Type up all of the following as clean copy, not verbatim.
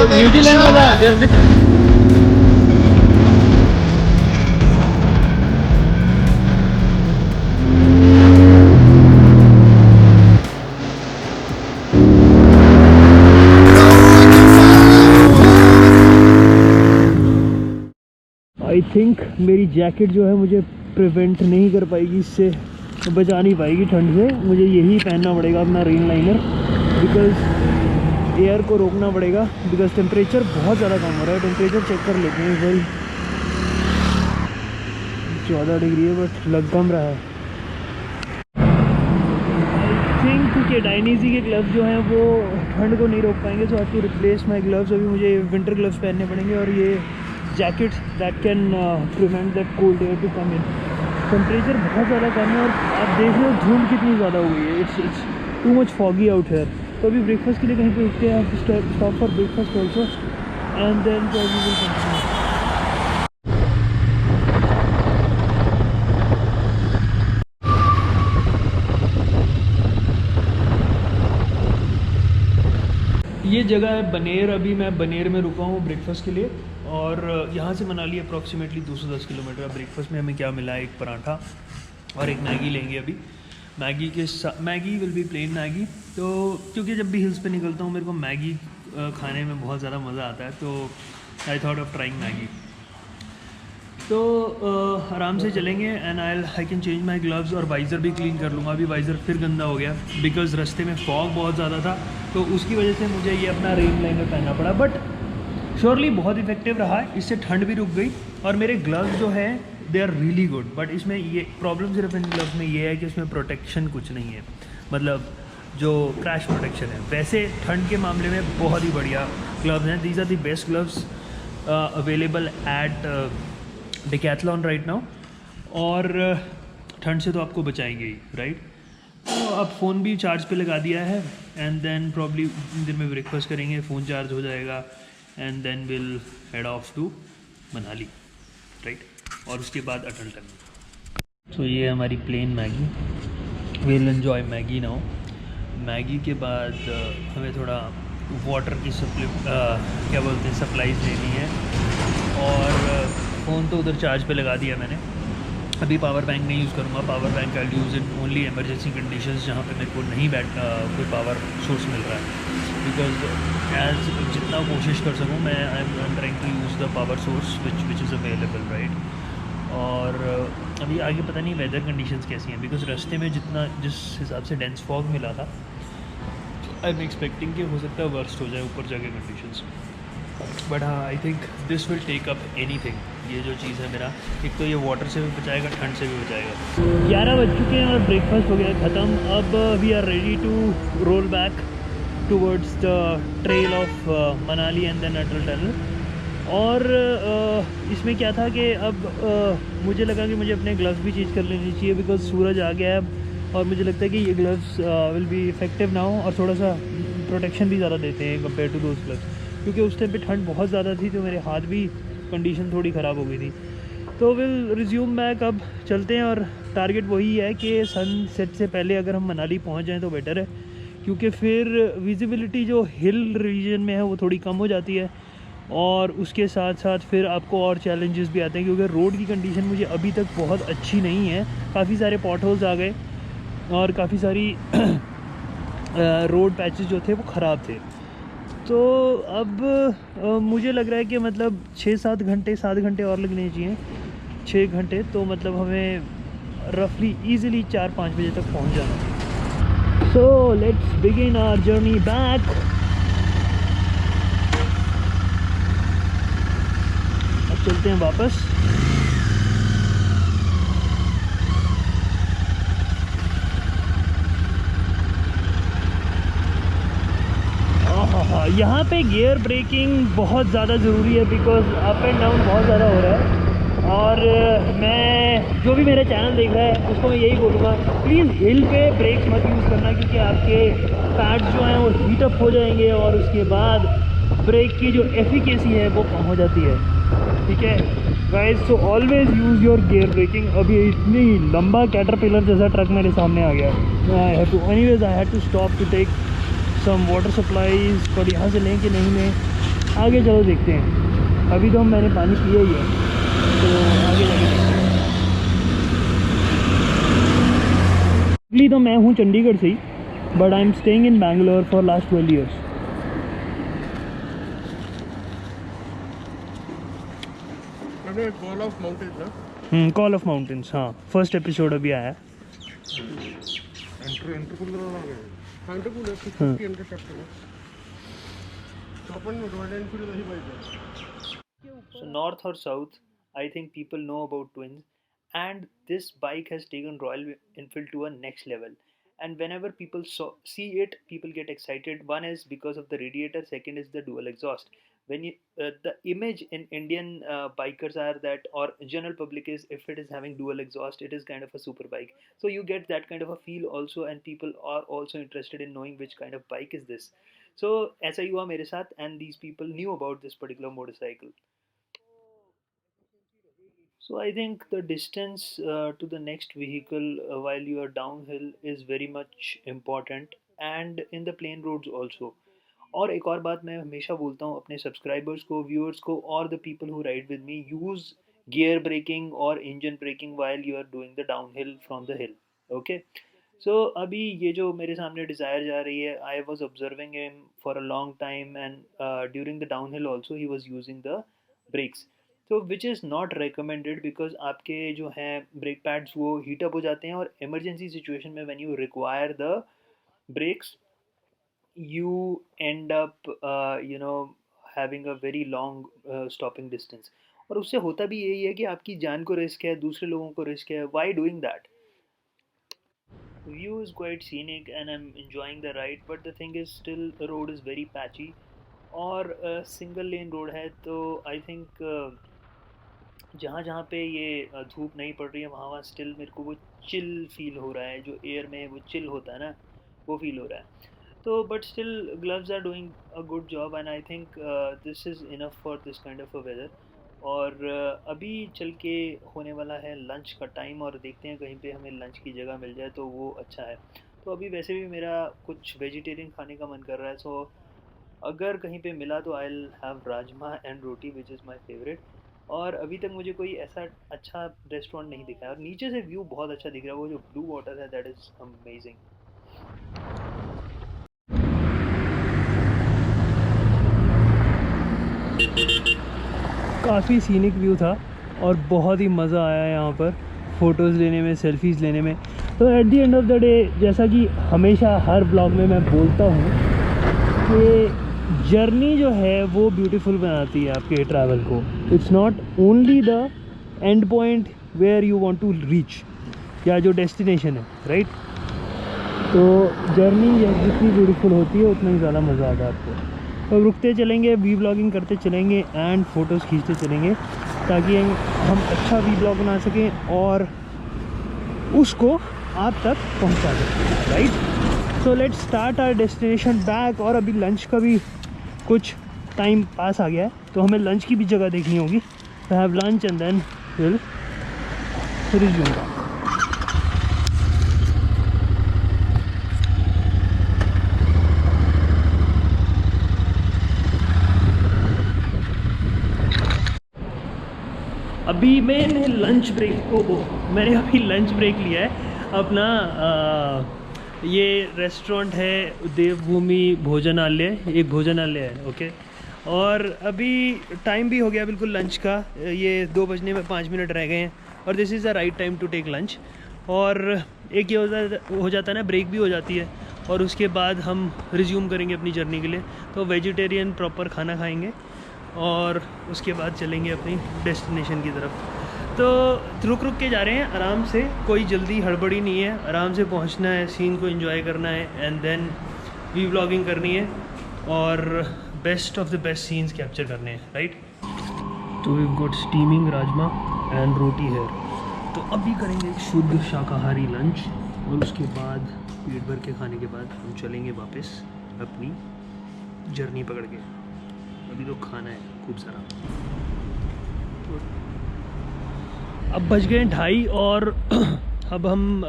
New Zealand वाला I think मेरी jacket जो है मुझे प्रिवेंट नहीं कर पाएगी, इससे बचा नहीं पाएगी ठंड से। मुझे यही पहनना पड़ेगा अपना रेन लाइनर, बिकॉज एयर को रोकना पड़ेगा, बिकॉज टेम्परेचर बहुत ज़्यादा कम हो रहा है। टेम्परेचर चेक कर लेते हैं भाई, 14 डिग्री है, बट लग कम रहा है। आई थिंक कि डायनीजी के ग्लव्स जो हैं वो ठंड को नहीं रोक पाएंगे, so I have to replace my gloves. अभी मुझे विंटर ग्लव्स पहनने पड़ेंगे और ये jacket that can prevent that cold air to come in. Temperature बहुत ज़्यादा कम है और आप देख रहे हो धूल कितनी ज़्यादा हो गई है। It's too much foggy out है। तो अभी ब्रेकफास्ट के लिए कहीं पे रुकते हैं, stop for breakfast also and then we will continue. ये जगह है बनेर। अभी मैं बनेर में रुका हूँ ब्रेकफास्ट के लिए और यहाँ से मनाली अप्रॉक्सीमेटली 210 किलोमीटर। ब्रेकफास्ट में हमें क्या मिला है, एक पराठा और एक मैगी लेंगे अभी। मैगी के साथ, Maggi will be plain Maggi. तो क्योंकि जब भी हिल्स पे निकलता हूँ मेरे को मैगी खाने में बहुत ज़्यादा मज़ा आता है, तो I thought of trying Maggi. तो आराम से चलेंगे and I can change my gloves और वाइज़र भी क्लीन कर लूँगा। अभी वाइज़र फिर गंदा हो गया बिकॉज़ रास्ते में फॉग बहुत ज़्यादा था, तो उसकी वजह से मुझे ये अपना रेन लाइनर पहनना पड़ा। बट श्योरली बहुत इफेक्टिव रहा है, इससे ठंड भी रुक गई। और मेरे ग्लव्स जो हैं they are really good, but इसमें ये प्रॉब्लम सिर्फ इन ग्लव्स में ये है कि इसमें प्रोटेक्शन कुछ नहीं है, मतलब जो क्रैश प्रोटेक्शन है। वैसे ठंड के मामले में बहुत ही बढ़िया ग्लव्स हैं। These are the best gloves available at Decathlon right now. और ठंड से तो आपको बचाएंगे ही, राइट। तो अब फ़ोन भी चार्ज पे लगा दिया है एंड देन प्रॉब्ली दिन में ब्रेकफास्ट करेंगे, फ़ोन चार्ज हो जाएगा and then will head off to Manali, right. और उसके बाद अटल टनल। तो ये हमारी plain Maggi, will enjoy Maggi now. Maggi के बाद हमें थोड़ा वाटर की क्या बोलते हैं सप्लाईज लेनी है। और फ़ोन तो उधर चार्ज पे लगा दिया मैंने। अभी पावर बैंक नहीं यूज़ करूँगा। Power bank I use in only emergency conditions, जहाँ पे मेरे को नहीं कोई पावर सोर्स मिल रहा है। बिकॉज एज जितना कोशिश कर सकूँ मैं I am trying to use the power source which is available, right. और अभी आगे पता नहीं वेदर कंडीशंस कैसी हैं, बिकॉज रास्ते में जिस हिसाब से डेंस फॉग मिला था, आई एम एक्सपेक्टिंग कि हो सकता है वर्स्ट हो जाए ऊपर जाके कंडीशंस। बट हाँ, I think this will take up anything. ये जो चीज़ है मेरा, एक तो ये वाटर से भी बचाएगा, ठंड से भी बचाएगा। 11 बज चुके हैं और ब्रेकफास्ट हो गया ख़त्म। अब we are ready to roll back towards the trail of Manali and then Atal tunnel. और इसमें क्या था कि अब मुझे लगा कि मुझे अपने ग्लव्स भी चेंज कर लेनी चाहिए, बिकॉज सूरज आ गया है और मुझे लगता है कि ये gloves will be effective now और थोड़ा सा प्रोटेक्शन भी ज़्यादा देते हैं कंपेयर टू दोज ग्लव्स। क्योंकि उस टाइम पे ठंड बहुत ज़्यादा थी, तो मेरे हाथ भी कंडीशन थोड़ी ख़राब हो गई थी। तो विल रिज्यूम बैक, अब चलते हैं। और टारगेट वही है कि सनसेट से पहले अगर हम मनाली पहुंच जाएं तो बेटर है, क्योंकि फिर विजिबिलिटी जो हिल रीजन में है वो थोड़ी कम हो जाती है। और उसके साथ साथ फिर आपको और चैलेंजेस भी आते हैं, क्योंकि रोड की कंडीशन मुझे अभी तक बहुत अच्छी नहीं है। काफ़ी सारे पॉट होल्स आ गए और काफ़ी सारी रोड पैचेस जो थे वो ख़राब थे। तो अब मुझे लग रहा है कि मतलब 7 घंटे और लगने चाहिए, 6 घंटे। तो मतलब हमें रफली ईज़िली 4-5 बजे तक पहुंच जाना चाहिए। So let's begin our journey back. अब चलते हैं वापस। यहाँ पे गियर ब्रेकिंग बहुत ज़्यादा ज़रूरी है, बिकॉज अप एंड डाउन बहुत ज़्यादा हो रहा है। और मैं जो भी मेरा चैनल देख रहा है उसको मैं यही बोलूँगा, प्लीज़ हिल पे ब्रेक्स मत यूज़ करना, क्योंकि आपके पैड्स जो हैं वो हीट अप हो जाएंगे और उसके बाद ब्रेक की जो एफिकेसी है वो कम हो जाती है, ठीक है guys. So always use your gear braking. अभी इतनी लंबा कैटरपिलर जैसा ट्रक मेरे सामने आ गया। I had to stop to take some water supplies. पर यहाँ से लें कि नहीं लें आगे चलो देखते हैं। अभी तो मैंने पानी पिया ही है, तो आगे जाके देखते हैं। एक्चुअली तो मैं हूँ चंडीगढ़ से ही, but I am staying in Bangalore for last 12 years. Call of mountains ना? कॉल ऑफ माउंटेन्स, हाँ, फर्स्ट एपिसोड अभी आया है। So north or south, I think people know about twins, and this bike has taken Royal Enfield to a next level. And whenever people see it, people get excited. One is because of the radiator, second is the dual exhaust. When you the image in Indian bikers are that, or general public is, if it is having dual exhaust, it is kind of a super bike. So you get that kind of a feel also, and people are also interested in knowing which kind of bike is this. So ऐसा ही हुआ मेरे साथ, and these people knew about this particular motorcycle. So I think the distance to the next vehicle while you are downhill is very much important, and in the plain roads also. और एक और बात मैं हमेशा बोलता हूँ अपने subscribers को, व्यूअर्स को, और the people who ride with me, use gear braking और engine braking while you are doing the downhill from the hill. Okay, so अभी ये जो मेरे सामने डिज़ायर जा रही है, I was observing him for a long time, and during the downhill also he was using the brakes, तो which is not recommended, because आपके जो हैं ब्रेक पैड्स वो हीट अप हो जाते हैं, और इमरजेंसी सिचुएशन में when you require the brakes you end up having a very long stopping distance, और उससे होता भी यही है कि आपकी जान को रिस्क है, दूसरे लोगों को रिस्क है। why doing that? View is quite scenic and I'm enjoying the ride, but the thing is still the road is very patchy, और सिंगल लेन रोड है, तो आई थिंक जहाँ जहाँ पे ये धूप नहीं पड़ रही है वहाँ वहाँ स्टिल मेरे को वो चिल फील हो रहा है, जो एयर में वो चिल होता है ना, वो फील हो रहा है। तो but still gloves are doing a good job, and I think this is enough for this kind of a weather. और अभी चल के होने वाला है लंच का टाइम, और देखते हैं कहीं पे हमें लंच की जगह मिल जाए तो वो अच्छा है। तो अभी वैसे भी मेरा कुछ वेजिटेरियन खाने का मन कर रहा है, सो अगर कहीं पे मिला तो I will have rajma and roti which is my favourite. और अभी तक मुझे कोई ऐसा अच्छा रेस्टोरेंट नहीं दिखा है, और नीचे से व्यू बहुत अच्छा दिख रहा है, वो जो ब्लू वाटर है दैट इज़ अमेजिंग। काफ़ी सीनिक व्यू था और बहुत ही मज़ा आया यहाँ पर फ़ोटोज़ लेने में, सेल्फीज़ लेने में। तो at the end of the day, जैसा कि हमेशा हर ब्लॉग में मैं बोलता हूँ कि जर्नी जो है वो ब्यूटीफुल बनाती है आपके ट्रैवल को। It's not only the end point where you want to reach, या जो डेस्टिनेशन है, राइट? तो जर्नी जितनी ब्यूटीफुल होती है उतना ही ज़्यादा मज़ा आता है आपको। तो रुकते चलेंगे, वी ब्लॉगिंग करते चलेंगे एंड फ़ोटोज़ खींचते चलेंगे, ताकि हम अच्छा वी ब्लॉग बना सकें और उसको आप तक पहुंचा दें, right? So let's start our destination back. और अभी लंच का भी कुछ टाइम पास आ गया है, तो हमें लंच की भी जगह देखनी होगी। तो have lunch and then will resume back. अभी मैंने लंच ब्रेक लिया है अपना। ये रेस्टोरेंट है देवभूमि भोजनालय, एक भोजनालय है, ओके। और अभी टाइम भी हो गया बिल्कुल लंच का, ये 2 बजने में 5 मिनट रह गए हैं, और this is the right time to take lunch. और एक ये हो जाता है ना, ब्रेक भी हो जाती है, और उसके बाद हम रिज्यूम करेंगे अपनी जर्नी के लिए। तो वेजिटेरियन प्रॉपर खाना खाएंगे और उसके बाद चलेंगे अपनी डेस्टिनेशन की तरफ। तो रुक के जा रहे हैं आराम से, कोई जल्दी हड़बड़ी नहीं है, आराम से पहुंचना है, सीन को एंजॉय करना है, एंड देन वी व्लॉगिंग करनी है और best of the best scenes capture करने हैं, राइट? तो we got steaming rajma and roti है। तो अभी करेंगे एक शुद्ध शाकाहारी लंच, और उसके बाद पेट भर के खाने के बाद हम चलेंगे वापस अपनी जर्नी पकड़ के। अभी तो खाना है खूब सारा। तो अब बज गए 2:30 और अब हम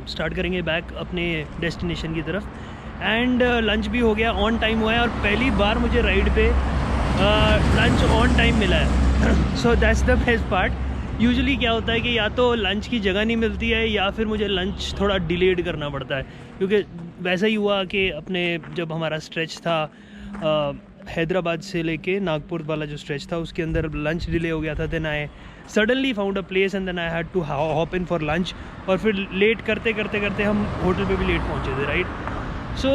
स्टार्ट करेंगे बैक अपने डेस्टिनेशन की तरफ। एंड लंच भी हो गया, ऑन टाइम हुआ है, और पहली बार मुझे राइड पे लंच ऑन टाइम मिला है सो that's the best part. Usually क्या होता है कि या तो लंच की जगह नहीं मिलती है या फिर मुझे लंच थोड़ा डिलेड करना पड़ता है, क्योंकि वैसा ही हुआ कि अपने जब हमारा स्ट्रेच था हैदराबाद से लेके नागपुर वाला जो स्ट्रेच था उसके अंदर लंच डिले हो गया था। Then I suddenly found a place and then I had to hop in for lunch, और फिर लेट करते करते करते हम होटल पे भी लेट पहुंचे थे, राइट। सो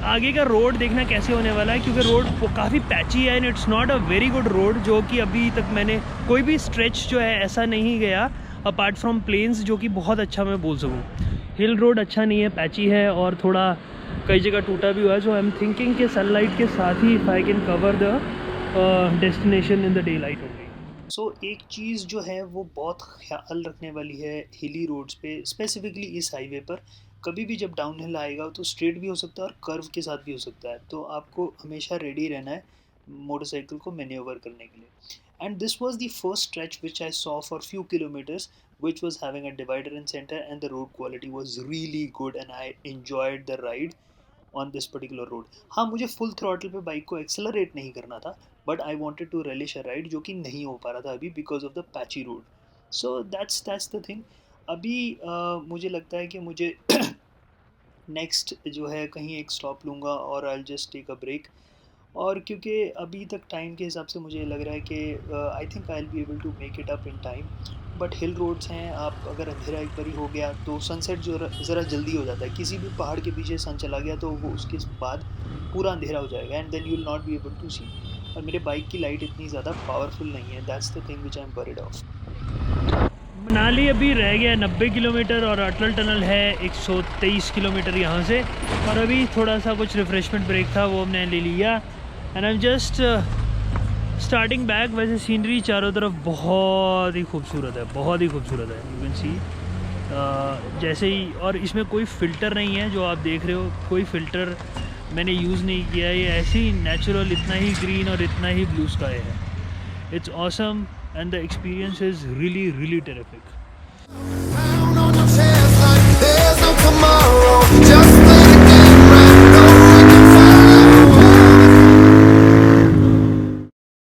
आगे का रोड देखना कैसे होने वाला है, क्योंकि रोड काफ़ी पैची है and it's not a very good road, जो कि अभी तक मैंने कोई भी स्ट्रेच जो है ऐसा नहीं गया अपार्ट फ्रॉम प्लेन्स जो कि बहुत अच्छा मैं बोल सकूँ। हिल रोड अच्छा नहीं है, पैची है और थोड़ा कई जगह टूटा भी हुआ है। सो आई एम थिंकिंग कि सनलाइट के साथ ही if I can cover the destination in the daylight होंगी। सो एक चीज़ जो है वो बहुत ख्याल रखने वाली है हिली रोड्स पे, स्पेसिफिकली इस हाईवे पर। कभी भी जब डाउन हिल आएगा तो स्ट्रेट भी हो सकता है और कर्व के साथ भी हो सकता है, तो आपको हमेशा रेडी रहना है मोटरसाइकिल को मैन्योवर करने के लिए। And this was the first stretch which I saw for few kilometres which was having a divider in center and the road quality was really good and I enjoyed the ride on this particular road। हाँ, मुझे full throttle पे bike को accelerate नहीं करना था, but I wanted to relish a ride जो कि नहीं हो पा रहा था अभी because of the patchy road. So that's the thing. अभी मुझे लगता है कि मुझे नेक्स्ट जो है कहीं एक स्टॉप लूँगा और I just take a break. और क्योंकि अभी तक टाइम के हिसाब से मुझे लग रहा है कि I think I will be able to make it up in time, but hill roads हैं, आप अगर अंधेरा एक बारी हो गया तो सनसेट जो ज़रा जल्दी हो जाता है। किसी भी पहाड़ के पीछे सन चला गया तो वो उसके बाद पूरा अंधेरा हो जाएगा and then you will not be able to see. और मेरे बाइक की लाइट इतनी ज़्यादा पावरफुल नहीं है, that's the thing which I am worried of. Manali अभी रह गया 90 किलोमीटर और अटल टनल है 123 किलोमीटर यहाँ से, और अभी थोड़ा सा कुछ रिफ़्रेशमेंट ब्रेक था वो हमने ले लिया and I am just starting back. वैसे सीनरी चारों तरफ बहुत ही खूबसूरत है, बहुत ही खूबसूरत है, यू कैन सी जैसे ही। और इसमें कोई फ़िल्टर नहीं है जो आप देख रहे हो, कोई फ़िल्टर मैंने यूज़ नहीं किया है, ये ऐसे ही नेचुरल इतना ही ग्रीन और इतना ही ब्लू स्काई है। It's awesome and the experience is really terrific। Down on your chest like there's no tomorrow.